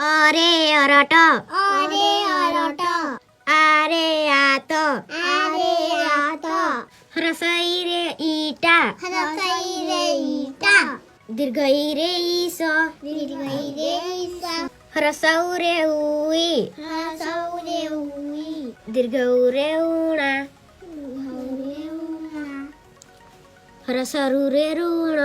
अरे अरट अरे अरट आरे आत आरे आत ह्रस्वई रे ईटा ह्रस्वई रे ईटा दीर्घई रे ईस दीर्घई रे ईस ह्रस्व रे उई ह्रस्व रे उई दीर्घ उ रे उणा रे उणा ह्रस्व रू रे ऋण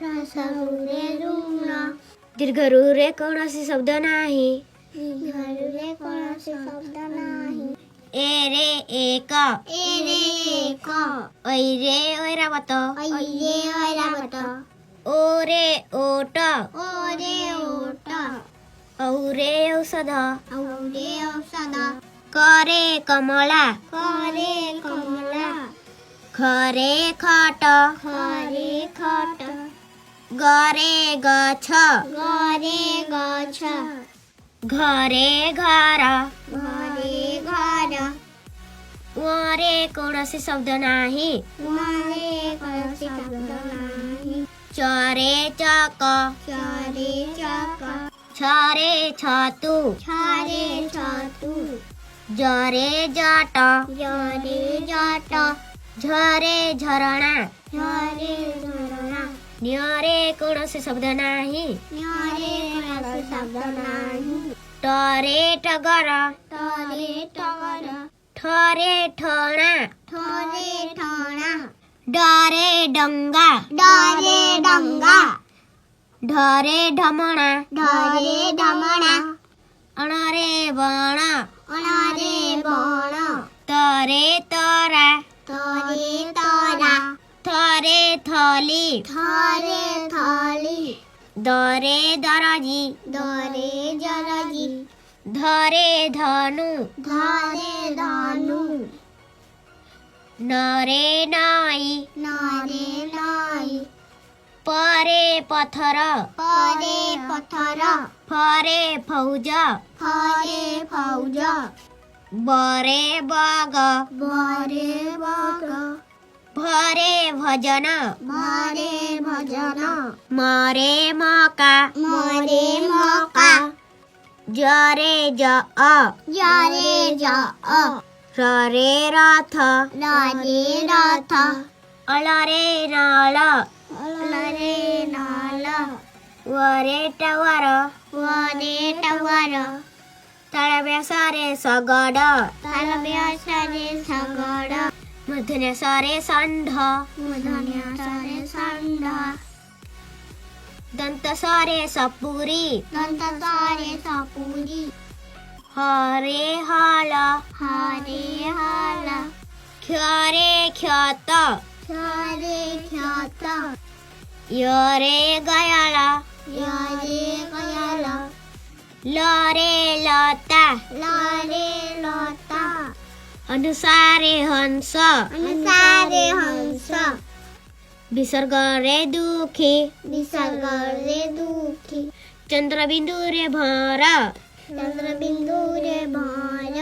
ह्रस्व रे ऋण दीर्घ रू रे कौଣସି शब्द ନାହିଁ घरले कौଣସି शब्द ନାହିଁ ए रे एक ए रे एक ऐ रे ऐरावत ऐ रे ऐरावत ओ रे ओट ओ रे ओट औ रे औषध औ रे औषध क रे कमला क रे कमला ख रे खट ख रे खट ग रे गछ ग रे गछ घ रे घर घ रे घर व रे कौणସି शब्द ନାହିଁ व रे कौणସି शब्द ନାହିଁ च रे चक च रे चक छ रे छतु छ रे छतु ज रे जट ज रे जट झ रे झरणा झ रे झरणा न्य रे कौणସି शब्द ନାହିଁ न्य रे कौणସି शब्द ନାହିଁ ट रे टगर ट रे टगर ठ रे ठणा ठ रे ठणा ड रे डंगा ड रे डंगा ढ रे ढमणा ढ रे ढमणा अण रे बण अण रे बण त रे तरा त रे तरा थ रे थली थ रे थली द रे दरजी द रे जरजी ध रे धनु ध रे धनु न रे नाई न रे नाई प रे पथर प रे पथर फ रे फौज फ रे फौज ब रे बग ब रे बग भ रे भजन भ रे भजन म रे मका म रे मका ज रे ज ज रे ज र रे रथ र रे रथ अल रे नळ ल रे नल व रे टवर व रे टवर ताळव्यास रे सगड तालव्यास रे सगड मूर्धन्यास रे षंढ मूर्धन्यास रे षंढ दंतस रे सपुरी दंतस रे सपुरी ह रे हल ह रे हल क्ष रे क्षत क्ष रे क्षत य रे गयाल य रे गयाल ल रे लता ल रे लता अनुसारे हंस अनुसारे हंस विसर्ग रे दुखी विसर्ग रे दुखी चंद्रबिंदू रे भर चंद्रबिंदू रे भर